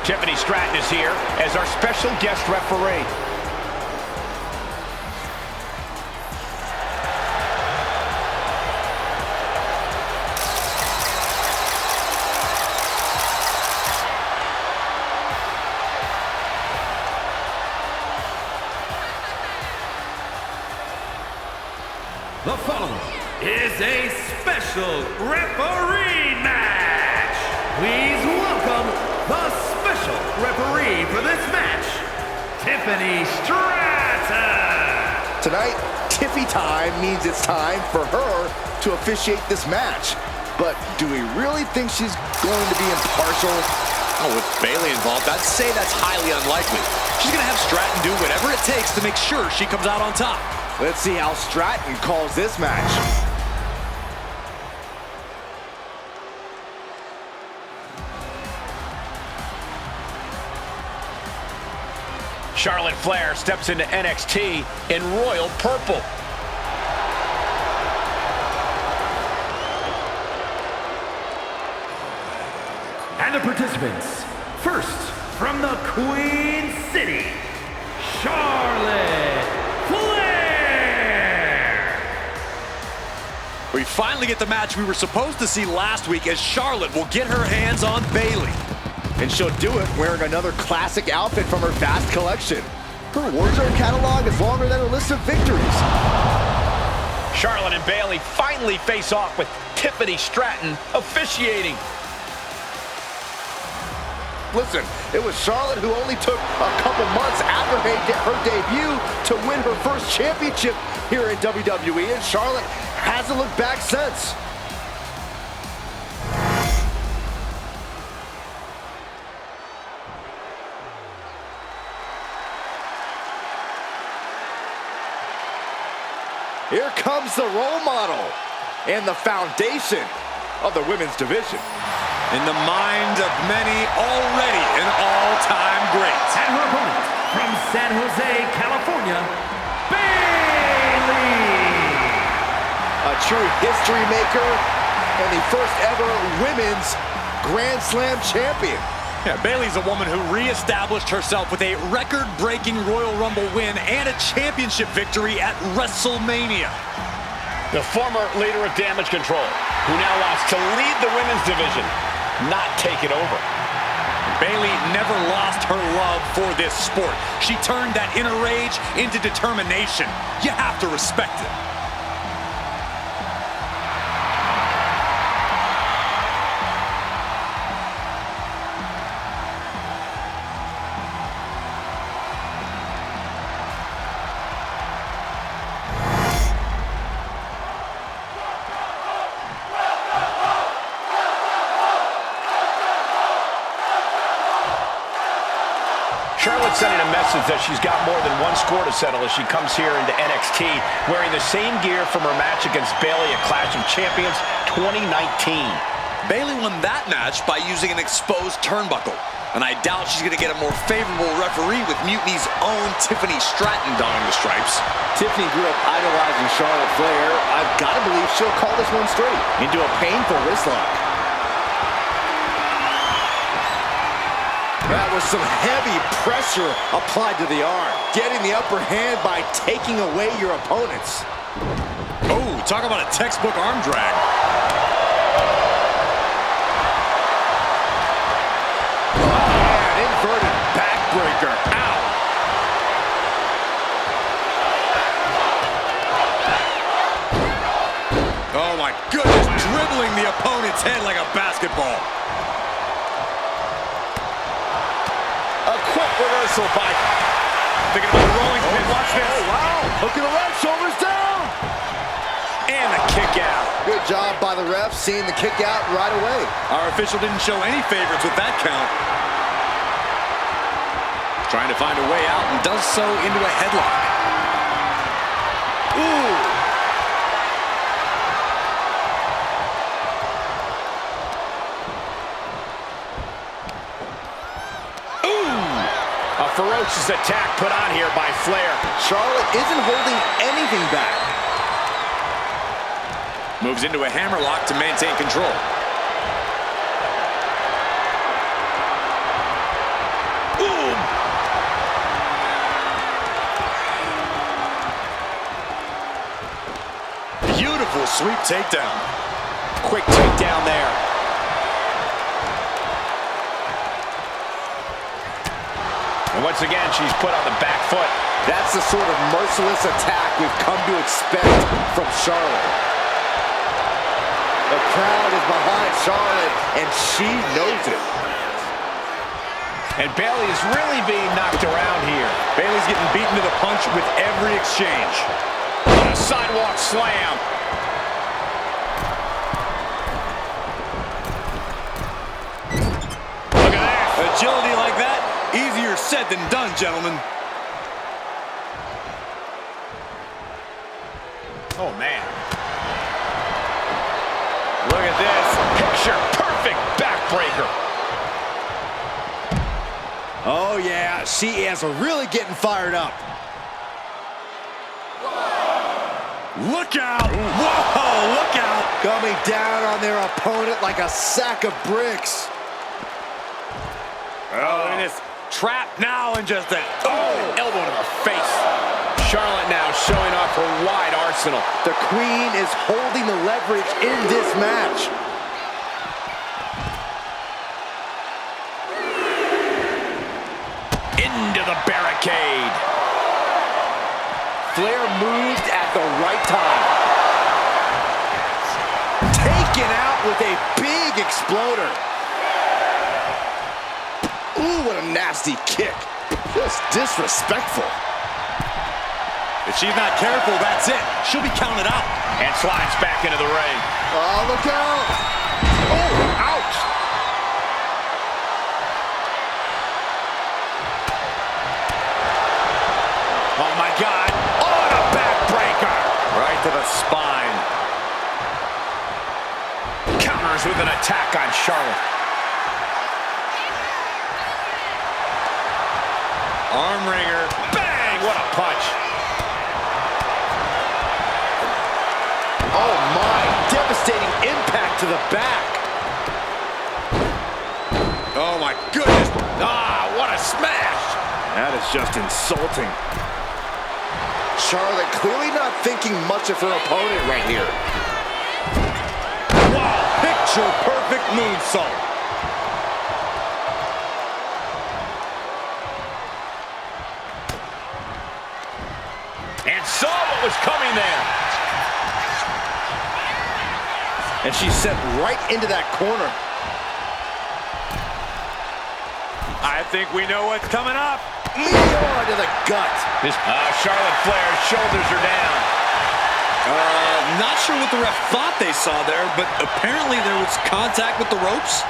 Tiffany Stratton is here as our special guest referee. The following is a special referee match. Please welcome the special referee for this match, Tiffany Stratton. Tonight, Tiffy time means it's time for her to officiate this match. But do we really think she's going to be impartial? Oh, with Bayley involved, I'd say that's highly unlikely. She's going to have Stratton do whatever it takes to make sure she comes out on top. Let's see how Stratton calls this match. Charlotte Flair steps into NXT in royal purple. And the participants, first from the Queen City, Charlotte Flair. We finally get the match we were supposed to see last week as Charlotte will get her hands on Bayley. And she'll do it wearing another classic outfit from her vast collection. Her wardrobe catalog is longer than her list of victories. Charlotte and Bayley finally face off with Tiffany Stratton officiating. Listen, it was Charlotte who only took a couple months after her debut to win her first championship here in WWE, and Charlotte hasn't looked back since. Here comes the role model and the foundation of the women's division. In the mind of many, already an all-time great. And her opponent from San Jose, California, Bayley. A true history maker and the first ever women's Grand Slam champion. Yeah, Bayley's a woman who reestablished herself with a record-breaking Royal Rumble win and a championship victory at WrestleMania. The former leader of Damage Control, who now wants to lead the women's division, not take it over. Bayley never lost her love for this sport. She turned that inner rage into determination. You have to respect it. Charlotte's sending a message that she's got more than one score to settle as she comes here into NXT wearing the same gear from her match against Bayley at Clash of Champions 2019. Bayley won that match by using an exposed turnbuckle, and I doubt she's going to get a more favorable referee with Mutiny's own Tiffany Stratton donning the stripes. Tiffany grew up idolizing Charlotte Flair. I've got to believe she'll call this one straight into a painful wrist lock. That was some heavy pressure applied to the arm. Getting the upper hand by taking away your opponents. Oh, talk about a textbook arm drag. Oh, man, inverted backbreaker. Ow. Oh my goodness, dribbling the opponent's head like a basketball. Quick reversal by... Thinking about rolling spin. Watch this. Oh, wow. Look at the right, shoulders down. And the kick out. Good job by the ref, seeing the kick out right away. Our official didn't show any favorites with that count. Trying to find a way out and does so into a headlock. Ooh. A ferocious attack put on here by Flair. Charlotte isn't holding anything back. Moves into a hammerlock to maintain control. sweep takedown. Quick takedown there. And once again, she's put on the back foot. That's the sort of merciless attack we've come to expect from Charlotte. The crowd is behind Charlotte, and she knows it. And Bayley is really being knocked around here. Bayley's getting beaten to the punch with every exchange. What a sidewalk slam. Look at that. Agility like that, easier said than done, gentlemen. Oh, man. Look at this. Picture perfect backbreaker. Oh, yeah, she is really getting fired up. Look out! Whoa, look out! Coming down on their opponent like a sack of bricks. Oh, and it's trapped now and just an Elbow to the face. Charlotte now showing off her wide arsenal. The Queen is holding the leverage in this match. Into the barricade. Flair moved at the right time. Taken out with a big exploder. Ooh, what a nasty kick. Just disrespectful. If she's not careful, that's it. She'll be counted out. And slides back into the ring. Oh, look out. Oh, ouch. Oh, my God. Oh, and a backbreaker. Right to the spine. Counters with an attack on Charlotte. Arm wringer. Bang! What a punch. Oh, my. Devastating impact to the back. Oh, my goodness. Ah, what a smash. That is just insulting. Charlotte clearly not thinking much of her opponent right here. Wow, picture perfect moonsault. And saw what was coming there. And she's set right into that corner. I think we know what's coming up. Lian to the gut. Charlotte Flair's shoulders are down. Not sure what the ref thought they saw there, but apparently there was contact with the ropes.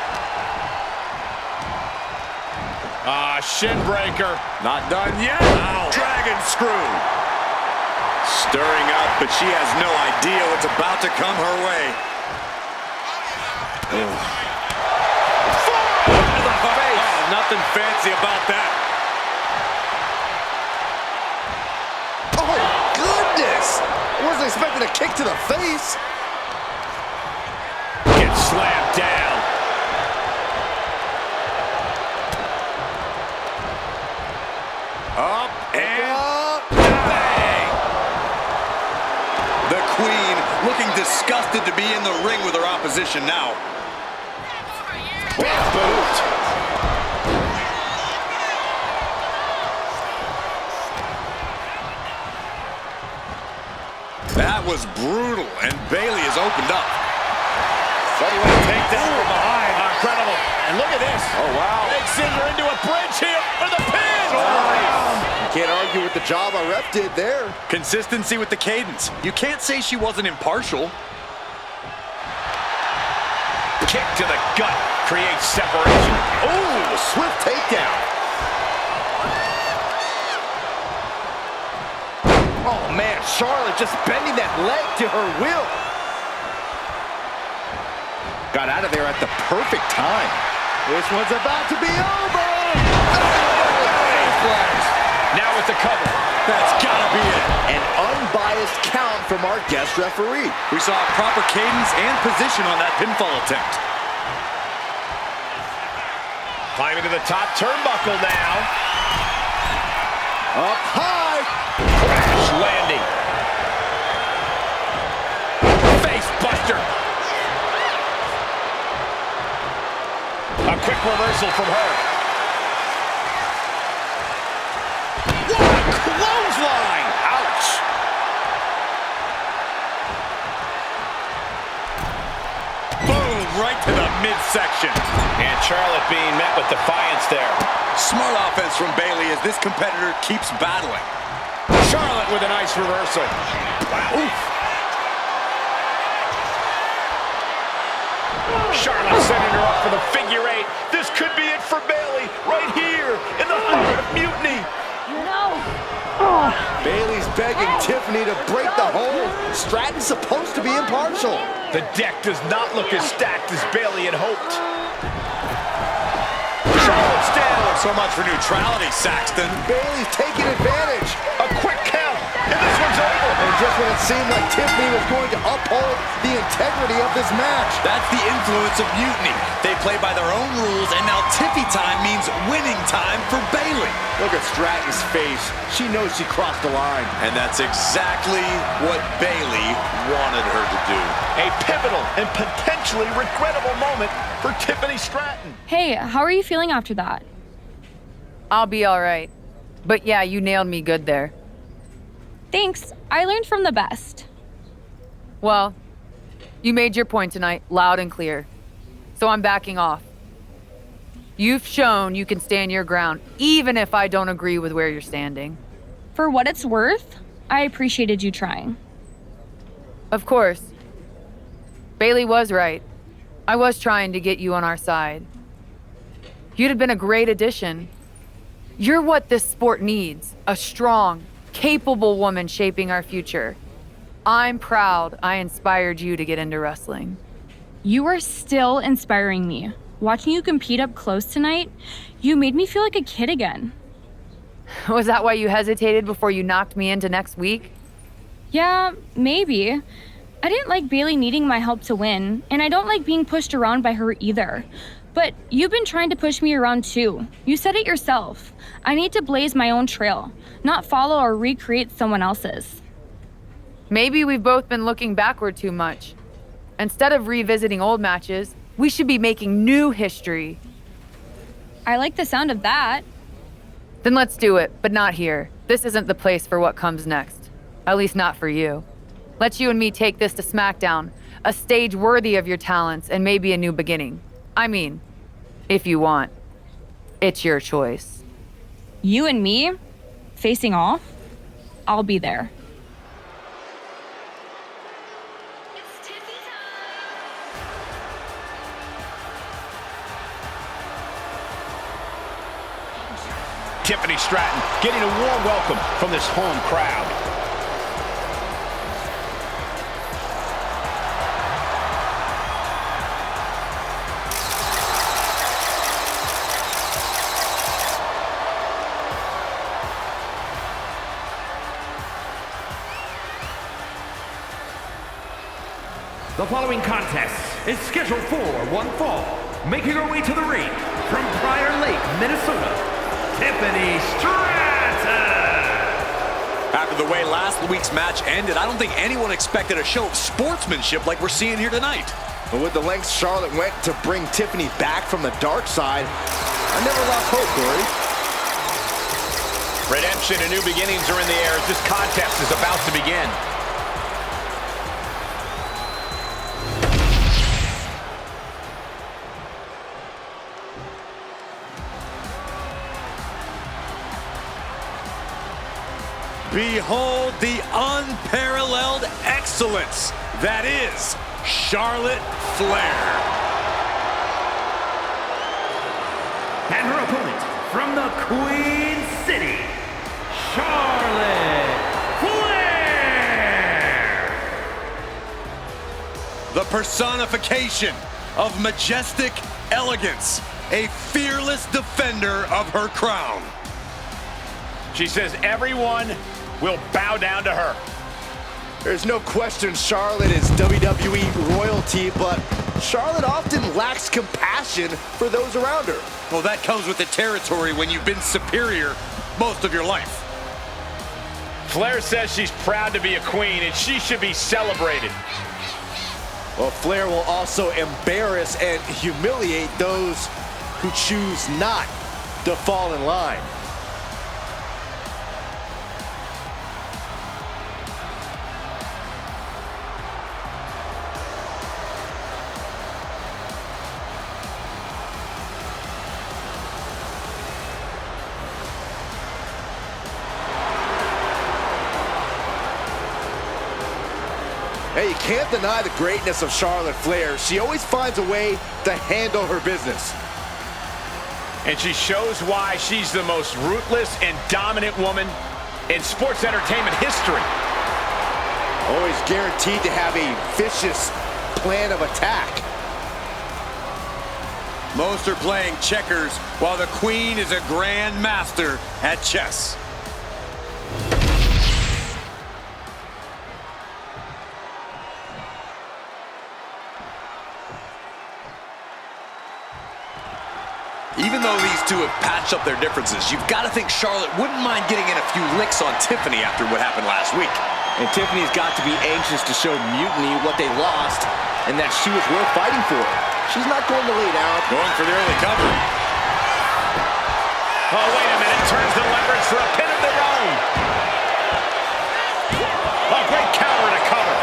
Shin breaker. Not done yet. Ow. Dragon screw. Stirring up, but she has no idea what's about to come her way. Nothing fancy about that. Oh, goodness. I wasn't expecting a kick to the face. Gets slammed down. Up and Up. bang! The Queen looking disgusted to be in the ring with her opposition now. Big boot. That was brutal, and Bayley has opened up. Suddenly takedown from behind. Incredible. And look at this. Oh, wow. Takes her into a bridge here for the pin. You can't argue with the job our ref did there. Consistency with the cadence. You can't say she wasn't impartial. Kick to the gut creates separation. Oh, swift takedown. Oh, man, Charlotte just bending that leg to her will. Got out of there at the perfect time. This one's about to be over. Now with the cover. That's gotta be it. An unbiased count from our guest referee. We saw proper cadence and position on that pinfall attempt. Climbing to the top turnbuckle now. Up high. Crash landing. A quick reversal from her. What a clothesline! Ouch. Boom, right to the midsection. And Charlotte being met with defiance there. Smart offense from Bayley as this competitor keeps battling. Charlotte with a nice reversal. Wow. Oof. Charlotte sending her up for the figure eight. This could be it for Bayley right here in the heart of Mutiny. No. Bayley's begging Tiffany to break the hold. Stratton's supposed to be impartial. The deck does not look as stacked as Bayley had hoped. Charlotte's down. So much for neutrality, Saxton. Bayley's taking advantage. A quick count, and this one's over. And just when it seemed like Tiffany was going to uphold the integrity of this match. That's the influence of Mutiny. They play by their own rules, and now Tiffy time means winning time for Bayley. Look at Stratton's face. She knows she crossed the line. And that's exactly what Bayley wanted her to do. A pivotal and potentially regrettable moment for Tiffany Stratton. Hey, how are you feeling after that? I'll be all right. But yeah, you nailed me good there. Thanks. I learned from the best. Well, you made your point tonight, loud and clear. So I'm backing off. You've shown you can stand your ground, even if I don't agree with where you're standing. For what it's worth, I appreciated you trying. Of course. Bayley was right. I was trying to get you on our side. You'd have been a great addition. You're what this sport needs, a strong, capable woman shaping our future. I'm proud I inspired you to get into wrestling. You are still inspiring me. Watching you compete up close tonight, you made me feel like a kid again. Was that why you hesitated before you knocked me into next week? Yeah, maybe. I didn't like Bayley needing my help to win, and I don't like being pushed around by her either. But you've been trying to push me around too. You said it yourself. I need to blaze my own trail, not follow or recreate someone else's. Maybe we've both been looking backward too much. Instead of revisiting old matches, we should be making new history. I like the sound of that. Then let's do it, but not here. This isn't the place for what comes next. At least not for you. Let's you and me take this to SmackDown, a stage worthy of your talents and maybe a new beginning. I mean, if you want. It's your choice. You and me, facing off, I'll be there. Tiffany Stratton getting a warm welcome from this home crowd. The following contest is scheduled for one fall. Making her way to the ring from Prior Lake, Minnesota, Tiffany Stratton. After the way last week's match ended, I don't think anyone expected a show of sportsmanship like we're seeing here tonight. But with the lengths Charlotte went to bring Tiffany back from the dark side, I never lost hope, Corey. Redemption and new beginnings are in the air as this contest is about to begin. Behold the unparalleled excellence that is Charlotte Flair. And her opponent from the Queen City, Charlotte Flair. The personification of majestic elegance, a fearless defender of her crown. She says everyone will bow down to her. There's no question Charlotte is WWE royalty, but Charlotte often lacks compassion for those around her. Well, that comes with the territory when you've been superior most of your life. Flair says she's proud to be a queen and she should be celebrated. Well, Flair will also embarrass and humiliate those who choose not to fall in line. Hey, you can't deny the greatness of Charlotte Flair. She always finds a way to handle her business. And she shows why she's the most ruthless and dominant woman in sports entertainment history. Always guaranteed to have a vicious plan of attack. Most are playing checkers, while the queen is a grand master at chess. Even though these two have patched up their differences, you've got to think Charlotte wouldn't mind getting in a few licks on Tiffany after what happened last week. And Tiffany's got to be anxious to show Mutiny what they lost and that she was worth fighting for. She's not going to lay down. Going for the early cover. Oh, wait a minute. Turns the leverage for a pin of their own. A great counter to cover.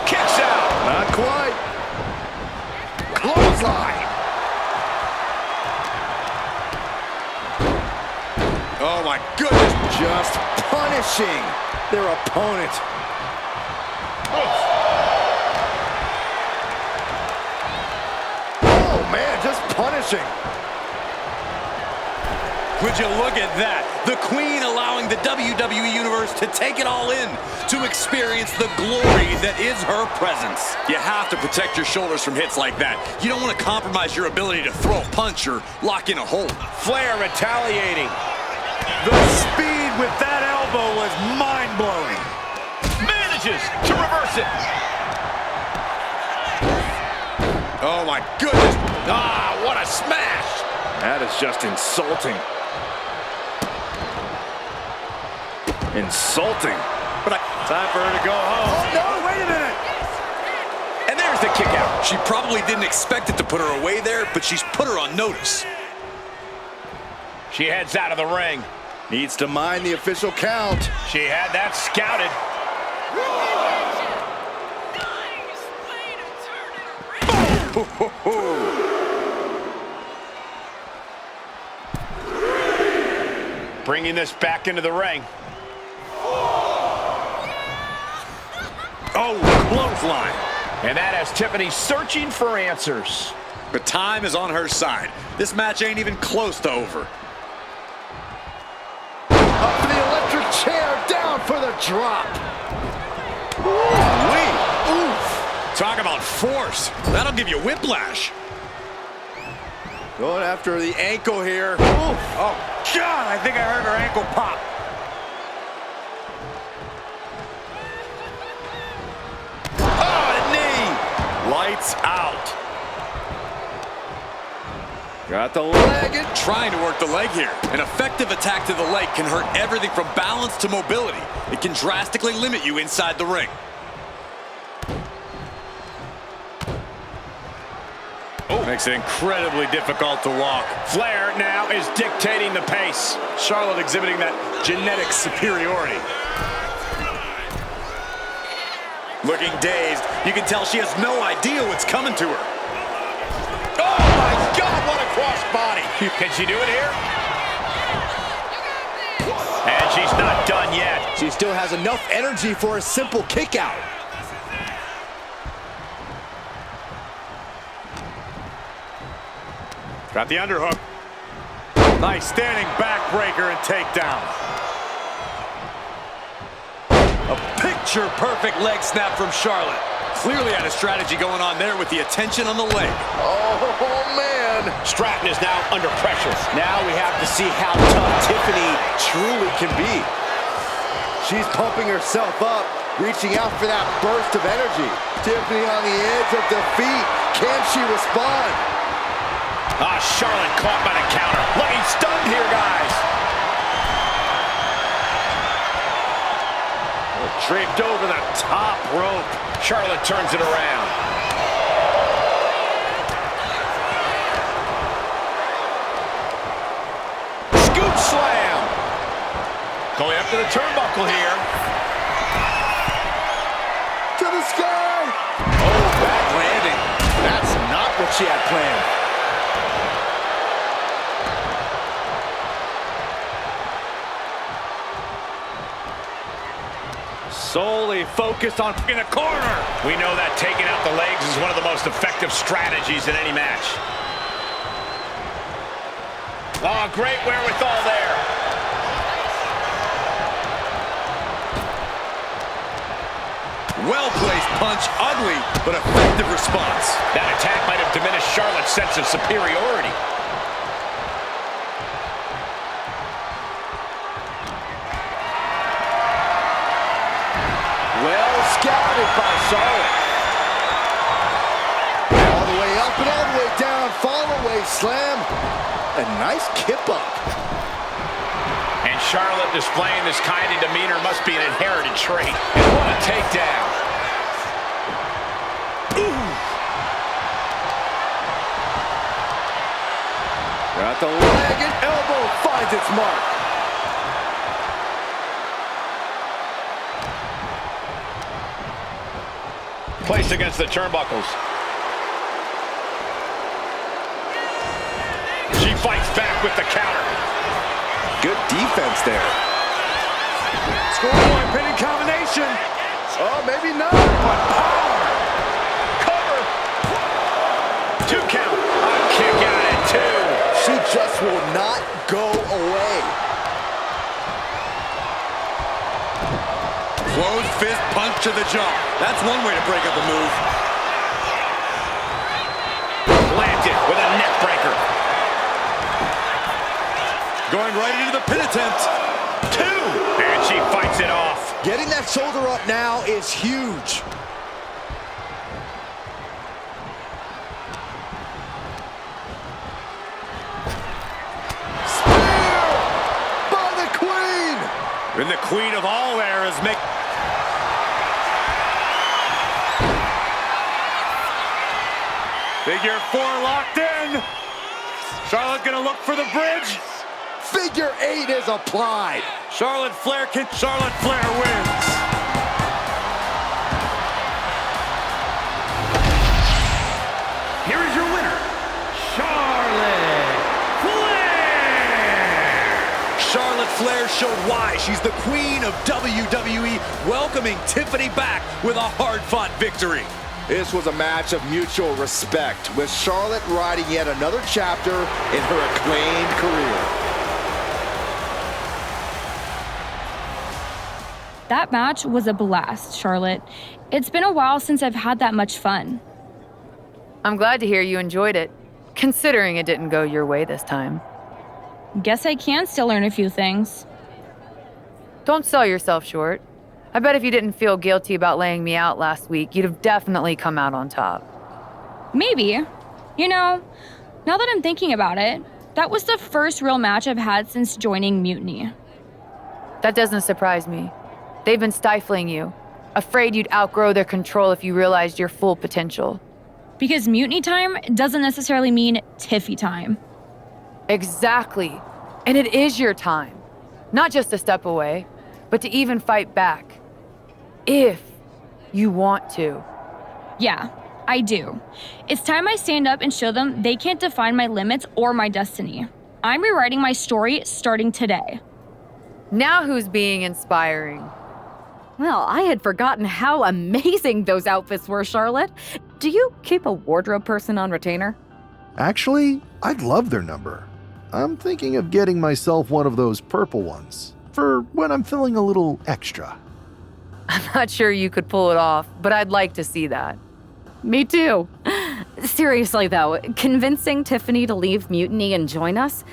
Kicks out. Not quite. Clothesline. Oh my goodness. Just punishing their opponent. Oh man, just punishing. Would you look at that? The queen allowing the WWE Universe to take it all in, to experience the glory that is her presence. You have to protect your shoulders from hits like that. You don't want to compromise your ability to throw a punch or lock in a hold. Flair retaliating. The speed with that elbow was mind-blowing. Manages to reverse it. Oh my goodness. Ah, what a smash. That is just insulting. Insulting. But time for her to go home. Oh no, wait a minute. And there's the kick out. She probably didn't expect it to put her away there, but she's put her on notice. She heads out of the ring. Needs to mind the official count. She had that scouted. Bringing this back into the ring. Oh, clothesline. And that has Tiffany searching for answers. But time is on her side. This match ain't even close to over. Up for the electric chair, down for the drop. Oof. Talk about force. That'll give you whiplash. Going after the ankle here. Oof. Oh, God, I think I heard her ankle pop. Oh, knee. Lights out. Got the leg. Trying to work the leg here. An effective attack to the leg can hurt everything from balance to mobility. It can drastically limit you inside the ring. Makes it incredibly difficult to walk. Flair now is dictating the pace. Charlotte exhibiting that genetic superiority. Looking dazed, you can tell she has no idea what's coming to her. Oh my God, what a crossbody. Can she do it here? And she's not done yet. She still has enough energy for a simple kick out. Got the underhook. Nice standing backbreaker and takedown. A picture-perfect leg snap from Charlotte. Clearly had a strategy going on there with the attention on the leg. Oh, man. Stratton is now under pressure. Now we have to see how tough Tiffany truly can be. She's pumping herself up, reaching out for that burst of energy. Tiffany on the edge of defeat. Can she respond? Ah, Charlotte caught by the counter. Looking stunned here, guys. Draped over the top rope. Charlotte turns it around. Going up to the turnbuckle here. To the sky. Oh, bad landing. That's not what she had planned. Solely focused on in the corner. We know that taking out the legs is one of the most effective strategies in any match. Oh, great wherewithal there. Well-placed punch, ugly, but effective response. That attack might have diminished Charlotte's sense of superiority. Well scouted by Charlotte. All the way up and all the way down. Fall away slam. A nice kip up. And Charlotte displaying this kind of demeanor must be an inherited trait. And what a takedown. Ooh. Got the leg and elbow finds its mark. Placed against the turnbuckles. She fights back with the counter. Good defense there. Scoreboard pinning combination. Oh, maybe not. But power. Cover. 2 count. A kick out at 2. She just will not go away. Closed fist punch to the jaw. That's one way to break up a move. Planted with a neck breaker. Going right into the pin attempt. 2. And she fights it off. Getting that shoulder up now is huge. Spear by the Queen. And the Queen of all eras make... Figure 4 locked in. Charlotte gonna look for the bridge. Figure 8 is applied. Charlotte Flair wins. Here is your winner, Charlotte Flair! Charlotte Flair showed why she's the queen of WWE, welcoming Tiffany back with a hard-fought victory. This was a match of mutual respect, with Charlotte riding yet another chapter in her acclaimed career. That match was a blast, Charlotte. It's been a while since I've had that much fun. I'm glad to hear you enjoyed it, considering it didn't go your way this time. Guess I can still learn a few things. Don't sell yourself short. I bet if you didn't feel guilty about laying me out last week, you'd have definitely come out on top. Maybe. You know, now that I'm thinking about it, that was the first real match I've had since joining Mutiny. That doesn't surprise me. They've been stifling you, afraid you'd outgrow their control if you realized your full potential. Because Mutiny time doesn't necessarily mean Tiffy time. Exactly. And it is your time. Not just to step away, but to even fight back. If you want to. Yeah, I do. It's time I stand up and show them they can't define my limits or my destiny. I'm rewriting my story starting today. Now who's being inspiring? Well, I had forgotten how amazing those outfits were, Charlotte. Do you keep a wardrobe person on retainer? Actually, I'd love their number. I'm thinking of getting myself one of those purple ones for when I'm feeling a little extra. I'm not sure you could pull it off, but I'd like to see that. Me too. Seriously, though, convincing Tiffany to leave Mutiny and join us,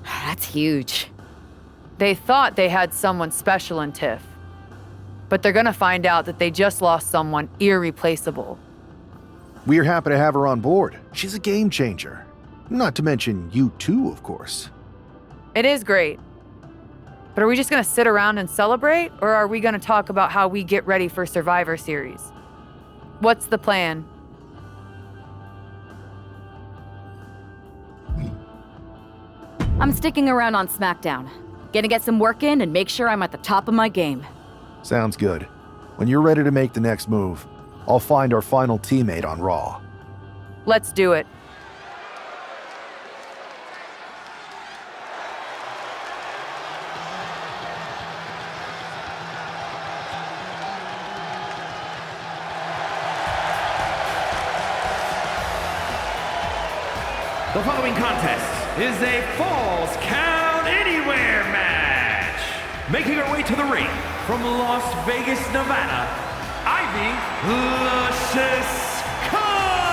that's huge. They thought they had someone special in Tiff, but they're gonna find out that they just lost someone irreplaceable. We're happy to have her on board. She's a game changer. Not to mention you too, of course. It is great. But are we just gonna sit around and celebrate, or are we gonna talk about how we get ready for Survivor Series? What's the plan? I'm sticking around on SmackDown. Gonna get some work in and make sure I'm at the top of my game. Sounds good. When you're ready to make the next move, I'll find our final teammate on Raw. Let's do it. The following contest is a Falls Count Anywhere match. Making her way to the ring from Las Vegas, Nevada, Ivy Luscious Cummings.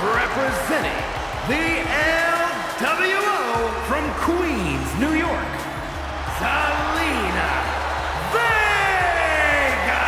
Representing the LWO from Queens, New York, Zelina Vega!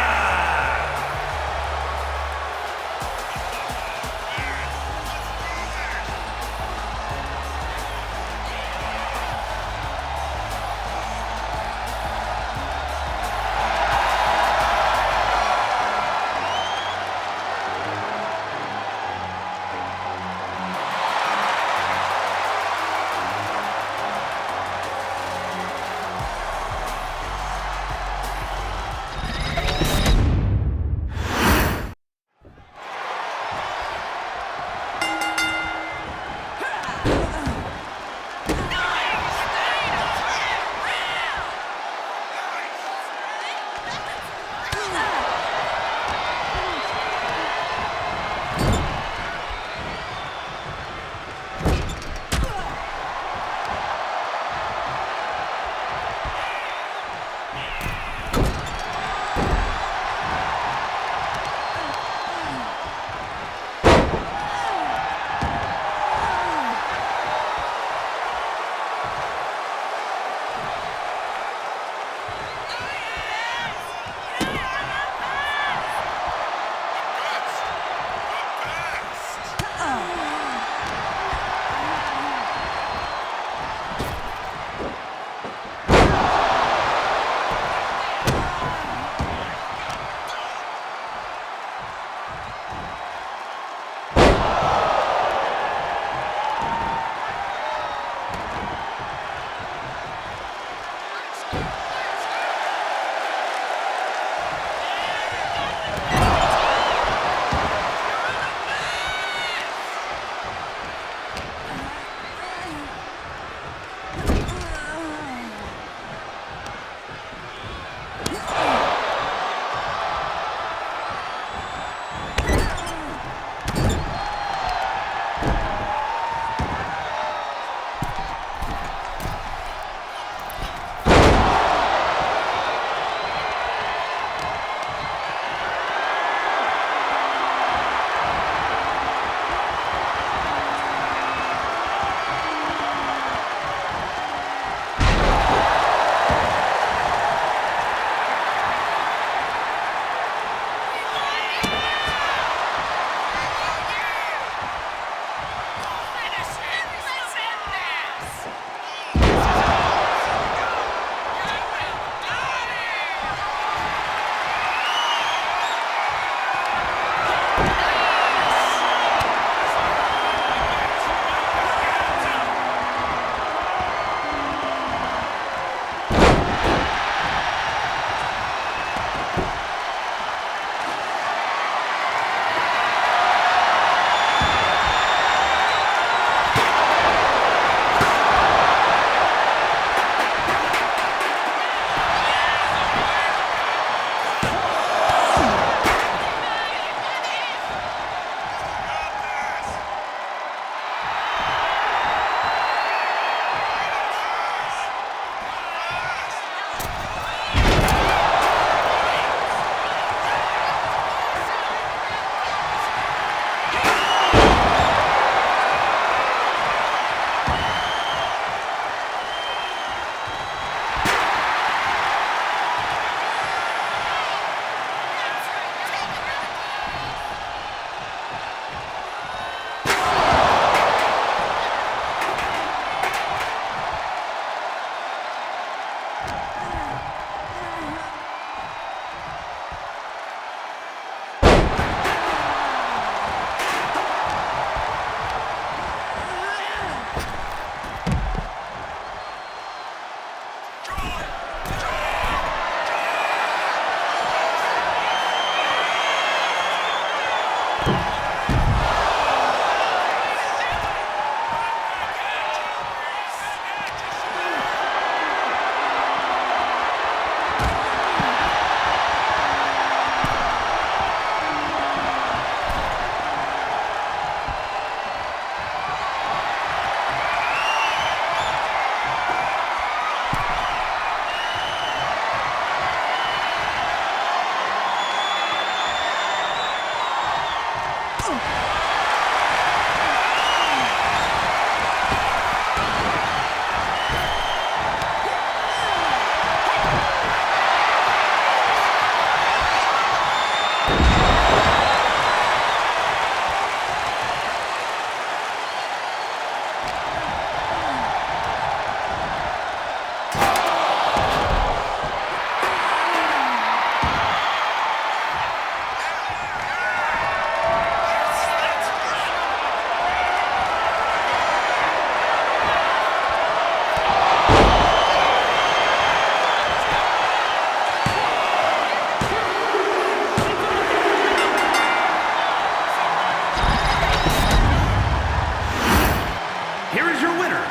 Here is your winner,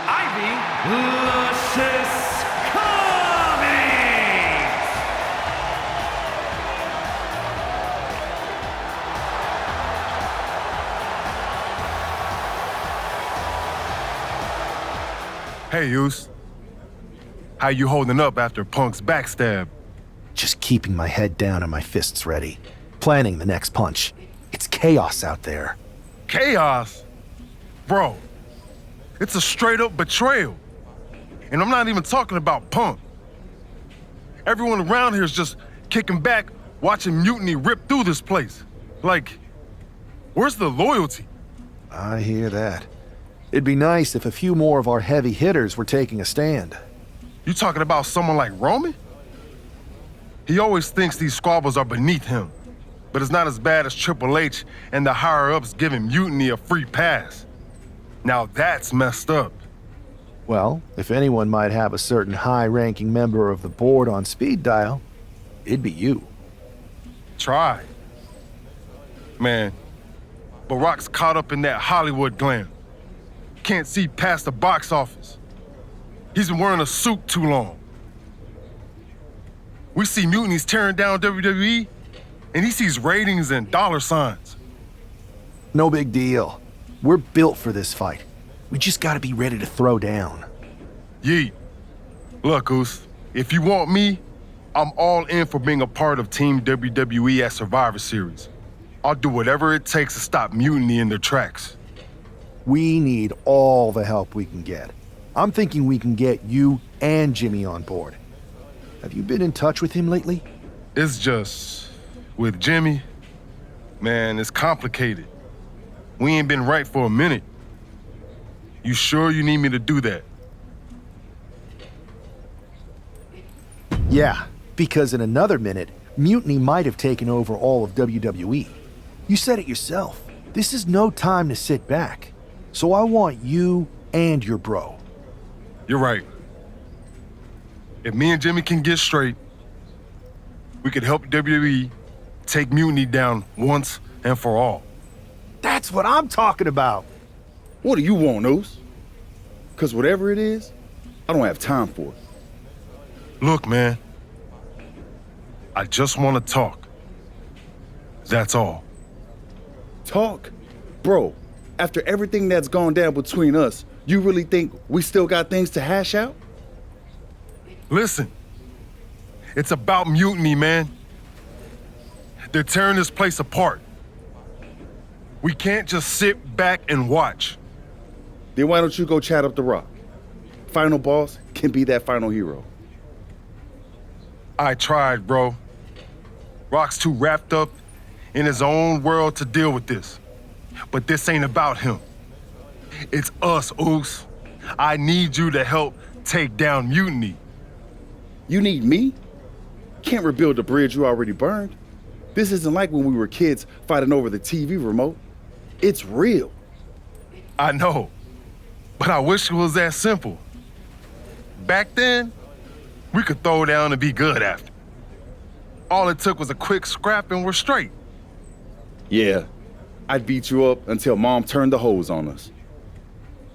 Ivy Luscious Cummings. Hey, Us. How you holding up after Punk's backstab? Just keeping my head down and my fists ready. Planning the next punch. It's chaos out there. Chaos? Bro, it's a straight-up betrayal. And I'm not even talking about Punk. Everyone around here is just kicking back, watching Mutiny rip through this place. Like, where's the loyalty? I hear that. It'd be nice if a few more of our heavy hitters were taking a stand. You talking about someone like Roman? He always thinks these squabbles are beneath him, but it's not as bad as Triple H and the higher-ups giving Mutiny a free pass. Now that's messed up. Well, if anyone might have a certain high-ranking member of the board on speed dial, it'd be you. Try. Man, Barack's caught up in that Hollywood glam. Can't see past the box office. He's been wearing a suit too long. We see Mutiny's tearing down WWE, and he sees ratings and dollar signs. No big deal. We're built for this fight. We just gotta be ready to throw down. Yeet. Look, Oos, if you want me, I'm all in for being a part of Team WWE at Survivor Series. I'll do whatever it takes to stop Mutiny in their tracks. We need all the help we can get. I'm thinking we can get you and Jimmy on board. Have you been in touch with him lately? It's just, with Jimmy, man, it's complicated. We ain't been right for a minute. You sure you need me to do that? Yeah, because in another minute, Mutiny might have taken over all of WWE. You said it yourself. This is no time to sit back. So I want you and your bro. You're right. If me and Jimmy can get straight, we could help WWE take Mutiny down once and for all. That's what I'm talking about. What do you want, Oos? Because whatever it is, I don't have time for it. Look, man, I just want to talk. That's all. Talk? Bro, after everything that's gone down between us, you really think we still got things to hash out? Listen, it's about Mutiny, man. They're tearing this place apart. We can't just sit back and watch. Then why don't you go chat up the Rock? Final boss can be that final hero. I tried, bro. Rock's too wrapped up in his own world to deal with this. But this ain't about him. It's us, Oos. I need you to help take down Mutiny. You need me? Can't rebuild the bridge you already burned. This isn't like when we were kids fighting over the TV remote. It's real. I know, but I wish it was that simple. Back then, we could throw down and be good after. All it took was a quick scrap and we're straight. Yeah, I'd beat you up until Mom turned the hose on us.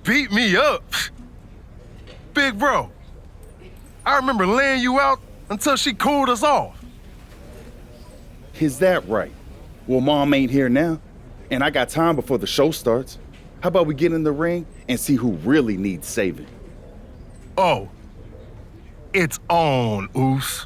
Beat me up? Big bro, I remember laying you out until she cooled us off. Is that right? Well, Mom ain't here now, and I got time before the show starts. How about we get in the ring and see who really needs saving? Oh, it's on, Oos.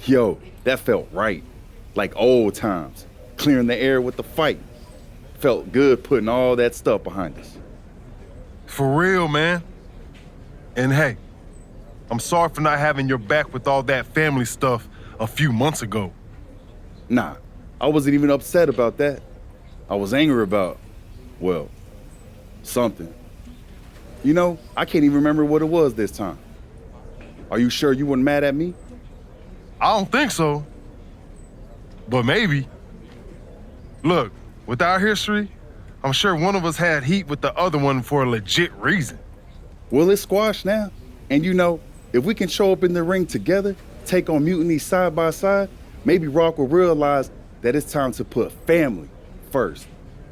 Yo, that felt right. Like old times. Clearing the air with the fight. Felt good putting all that stuff behind us. For real, man. And hey, I'm sorry for not having your back with all that family stuff a few months ago. Nah, I wasn't even upset about that. I was angry about, well, something. You know, I can't even remember what it was this time. Are you sure you weren't mad at me? I don't think so. But maybe. Look, with our history, I'm sure one of us had heat with the other one for a legit reason. Well, it's squashed now. And you know, if we can show up in the ring together, take on Mutiny side by side, maybe Rock will realize that it's time to put family first,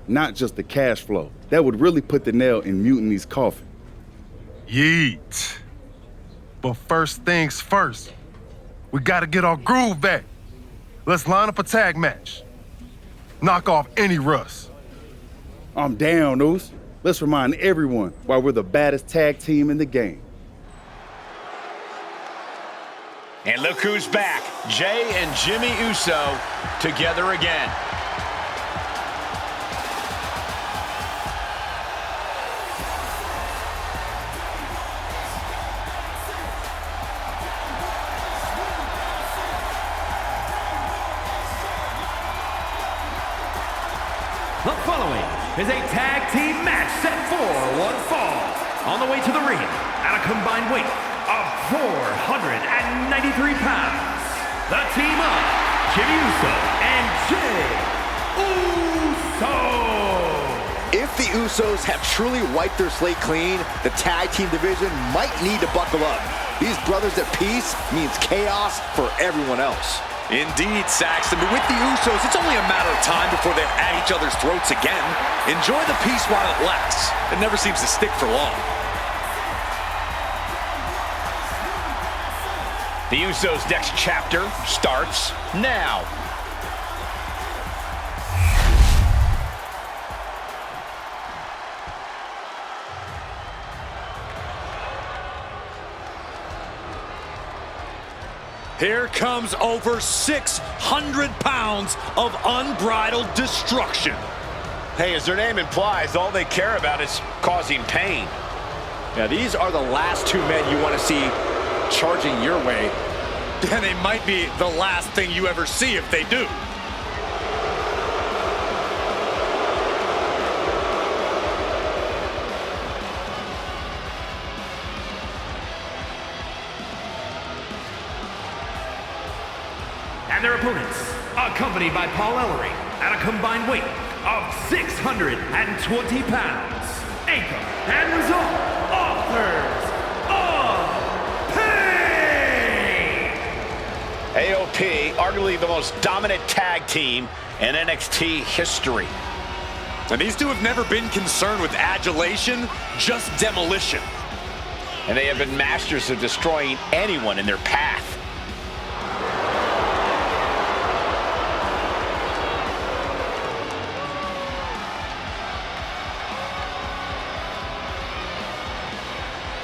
not just the cash flow. That would really put the nail in Mutiny's coffin. Yeet. But first things first, we gotta get our groove back. Let's line up a tag match. Knock off any rust. I'm down, Oos. Let's remind everyone why we're the baddest tag team in the game. And look who's back. Jay and Jimmy Uso together again. The following is a tag team match set for one fall. On the way to the ring at a combined weight of 493 pounds. The team of Jimmy Uso and Jay Uso. If the Usos have truly wiped their slate clean, the tag team division might need to buckle up. These brothers at peace means chaos for everyone else. Indeed, Saxton, but with the Usos, it's only a matter of time before they're at each other's throats again. Enjoy the peace while it lasts. It never seems to stick for long. The Usos' next chapter starts now. Here comes over 600 pounds of unbridled destruction. Hey, as their name implies, all they care about is causing pain. Now, these are the last two men you want to see charging your way. And they might be the last thing you ever see if they do. And their opponents, accompanied by Paul Ellering at a combined weight of 620 pounds. Anchor and result, authors of pain. AOP, arguably the most dominant tag team in NXT history. And these two have never been concerned with adulation, just demolition. And they have been masters of destroying anyone in their path.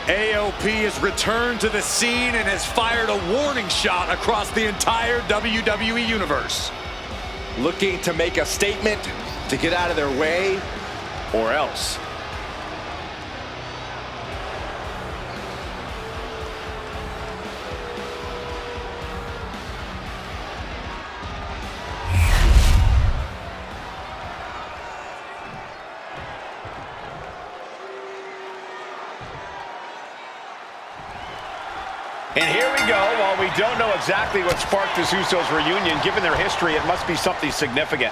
AOP has returned to the scene and has fired a warning shot across the entire WWE Universe. Looking to make a statement, to get out of their way, or else. And here we go. While we don't know exactly what sparked this Usos reunion, given their history, it must be something significant.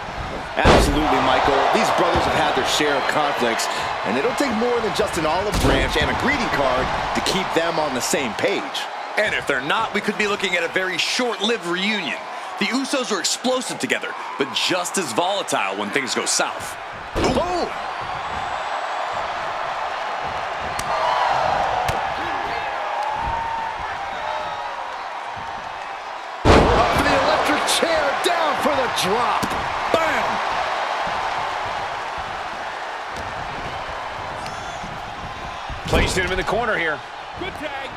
Absolutely, Michael. These brothers have had their share of conflicts, and it'll take more than just an olive branch and a greeting card to keep them on the same page. And if they're not, we could be looking at a very short-lived reunion. The Usos are explosive together, but just as volatile when things go south. Boom! Chair down for the drop. Bam! Placing him in the corner here. Good tag.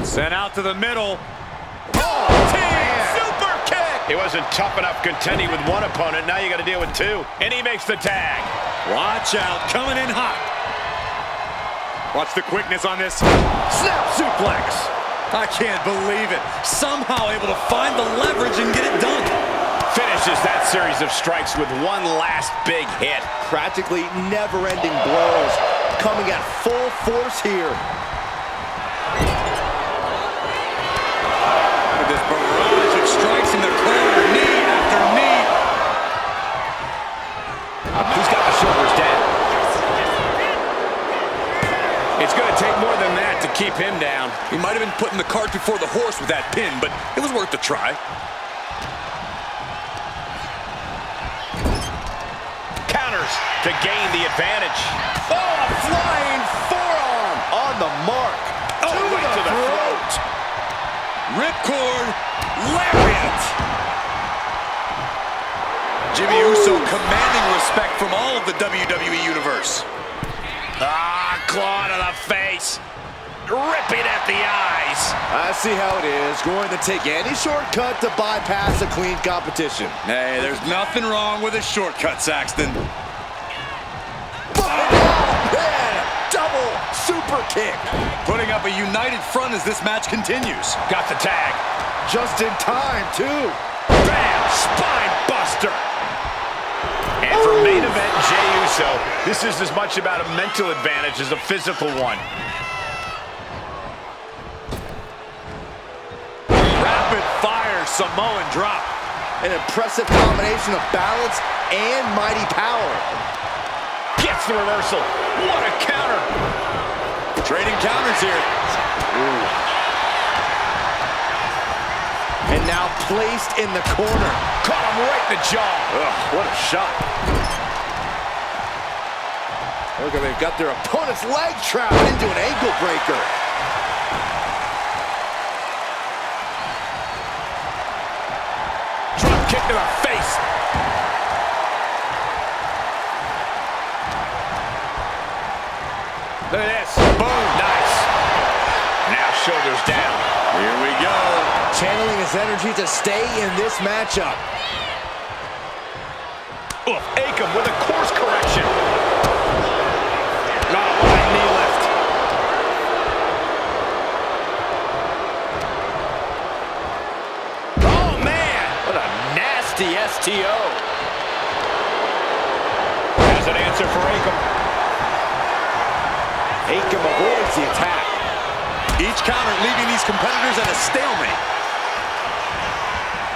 Sent out to the middle. Oh! It wasn't tough enough contending with one opponent. Now you got to deal with two. And he makes the tag. Watch out, coming in hot. Watch the quickness on this. Snap suplex. I can't believe it. Somehow able to find the leverage and get it done. Finishes that series of strikes with one last big hit. Practically never-ending blows coming at full force here. With this barrage of strikes in the corner, knee after knee. He's got the shoulders down. It's going to take more than that to keep him down. He might have been putting the cart before the horse with that pin, but it was worth a try. Counters to gain the advantage. Oh, a flying forearm on the mark. Oh, right to the throat. Ripcord, lariat. Jimmy Uso commanding respect from all of the WWE Universe. Ah, claw to the face. Ripping at the eyes. I see how it is. Going to take any shortcut to bypass a clean competition. Hey, there's nothing wrong with a shortcut, Saxton. Man, double super kick. Putting up a united front as this match continues. Got the tag. Just in time, too. Bam! Spine buster. And for main event Jey Uso, this is as much about a mental advantage as a physical one. Rapid fire Samoan drop. An impressive combination of balance and mighty power. Gets the reversal. What a counter. Trading counters here. Ooh. And now placed in the corner. Caught him right in the jaw. Ugh, what a shot. Look at they've got their opponent's leg trapped into an ankle breaker. Drop kick to the face. Look at this. Boom. Nice. Now shoulders down. Here we go. Channeling his energy to stay in this matchup. Oof, Akam with a course correction. Not a wide knee lift. Oh, man. What a nasty STO. Has an answer for Akam. Akam avoids the attack. Each counter leaving these competitors at a stalemate.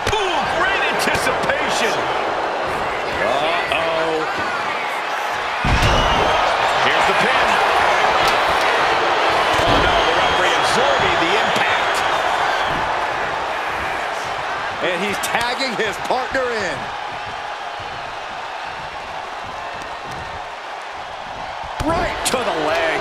Ooh, great anticipation. Uh-oh. Here's the pin. Oh, no, the referee absorbing the impact. And he's tagging his partner in. Right to the leg.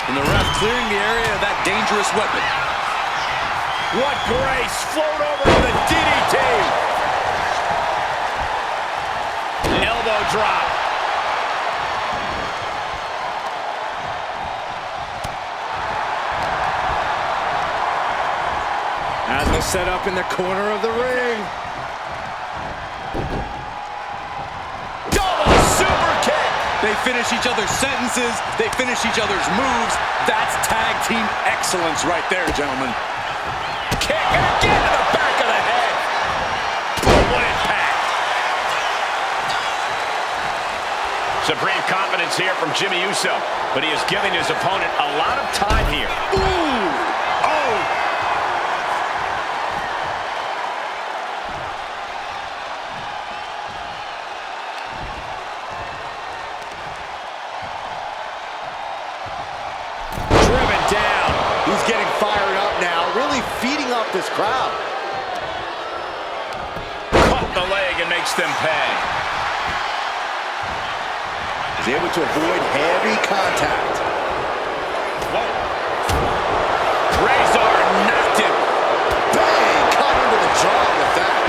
And the ref clearing the area of that dangerous weapon. What grace. Float over with a DDT. Elbow drop. As they set up in the corner of the ring. Double super kick. They finish each other's sentences. They finish each other's moves. That's tag team excellence right there, gentlemen. Kick and again to the back of the head. Boom, what impact. Supreme confidence here from Jimmy Uso, but he is giving his opponent a lot of time here. Ooh. Oh. Driven down. He's getting fired up now, really feeding up this crowd. Caught the leg and makes them pay. He's able to avoid heavy contact. Whoa. Razor knocked him. Bang! Caught under the jaw with that.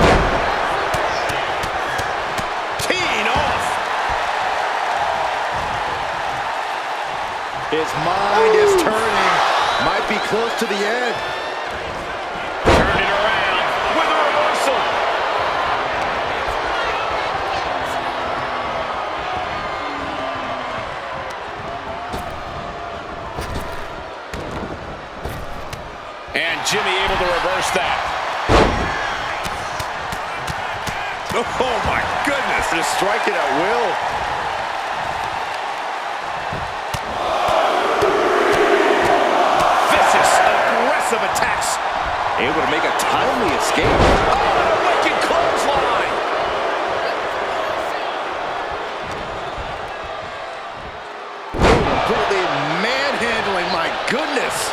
Teeing off. His mind is ahead. Turned it around with a reversal. And Jimmy able to reverse that. Oh my goodness. Just strike it at will. Vicious, aggressive attacks. Able to make a timely escape. Oh, a wicked clothesline. Completely manhandling, my goodness.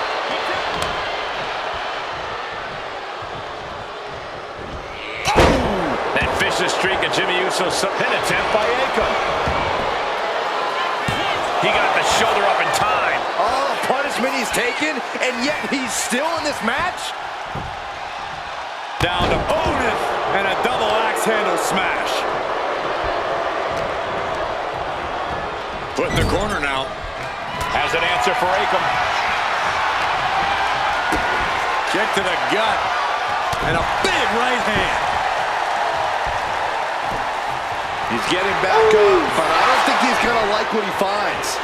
That vicious streak of Jimmy Uso's pin attempt by Akam. He got the shoulder up in time. Oh, punishment he's taken, and yet he's still in this match? Down to Otis and a double axe handle smash. Put in the corner now. Has an answer for Akam. Kick to the gut. And a big right hand. He's getting back up, but I don't think he's gonna like what he finds.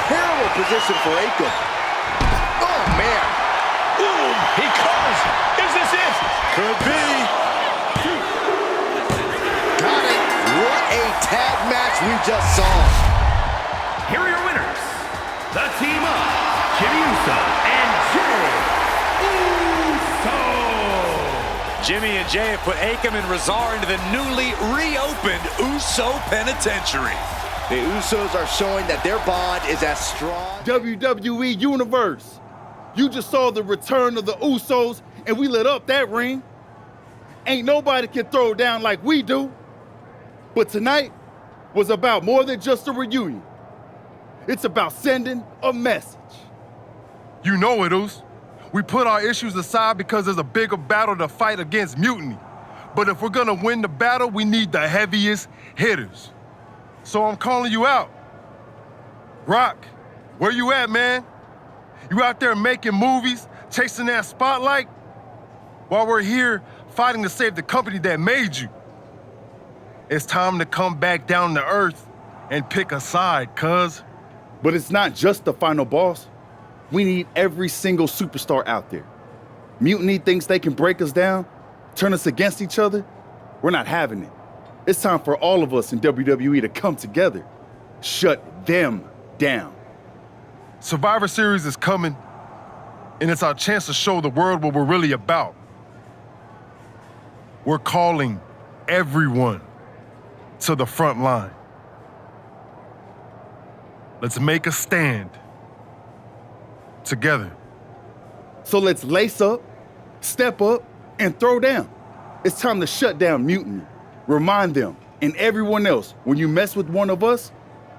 Terrible position for Akam. Oh, man. Boom! He comes. Is this it? Could be. Got it. What a tag match we just saw. Here are your winners, the team of Jimmy Uso and Jey Uso. Jimmy and Jay have put Akam and Razar into the newly reopened Uso Penitentiary. The Usos are showing that their bond is as strong. WWE Universe, you just saw the return of the Usos, and we lit up that ring. Ain't nobody can throw down like we do. But tonight was about more than just a reunion. It's about sending a message. You know it, Us. We put our issues aside because there's a bigger battle to fight against mutiny. But if we're gonna win the battle, we need the heaviest hitters. So I'm calling you out. Rock, where you at, man? You out there making movies, chasing that spotlight? While we're here fighting to save the company that made you. It's time to come back down to earth and pick a side, cuz. But it's not just the final boss. We need every single superstar out there. Mutiny thinks they can break us down, turn us against each other. We're not having it. It's time for all of us in WWE to come together. Shut them down. Survivor Series is coming, and it's our chance to show the world what we're really about. We're calling everyone to the front line. Let's make a stand together. So let's lace up, step up, and throw down. It's time to shut down mutiny. Remind them and everyone else, when you mess with one of us,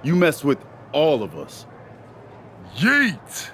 you mess with all of us. Yeet!